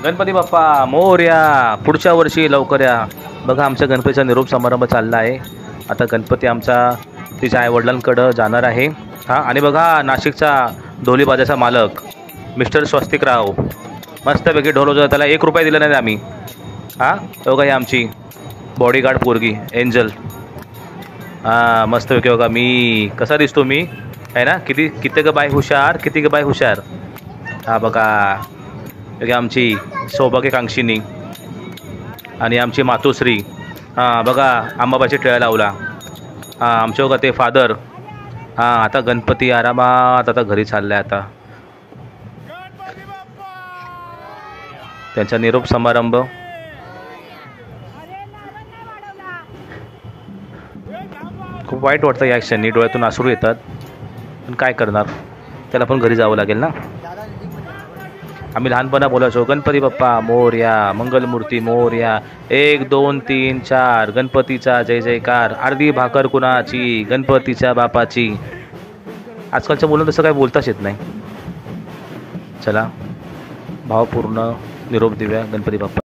गणपती बाप्पा मोरया, पुढच्या वर्षी लवकर या. बघा आमच्या गणपतीचा निरोप समारंभ चालला आहे. आता गणपती आमचा तिच्या आईवडिलांकडं जाणार आहे. हां, आणि बघा नाशिकचा ढोलीबाजाचा मालक मिस्टर स्वस्तिकराव मस्तपैकी ढोल वाजवत. त्याला 1 रुपया दिला नाही आम्ही. हां, बघा ही आमची बॉडीगार्ड पोरगी एंजल. हां, मस्तपैकी बघा मी कसा दिसतो मी आहे ना. किती ग बाय हुशार, किती ग बाय हुशार. हा बघा आमची सौभाग्यकांक्षिनी आणि आमची मातोश्री. हां बघा अंबाबाची टिळा लावला. हां, आमचे बघा ते फादर. हां, आता गणपती आरामात आता घरी चाललाय. आता त्यांचा निरोप समारंभ. खूप वाईट वाटतं या क्षणी, डोळ्यातून अश्रू येतात. पण काय करणार, त्याला पण घरी जावं लागेल ना. आम्ही लहानपणा बोलायचो गणपती बाप्पा मोरया, मंगलमूर्ती मोरया, 1 2 3 4 गणपतीचा जय जयकार, अर्धी भाकर कुणाची गणपतीच्या बापाची. आजकालच्या मुलांना तसं काय बोलताच येत नाही. चला भावपूर्ण निरोप देऊया गणपती बाप्पा.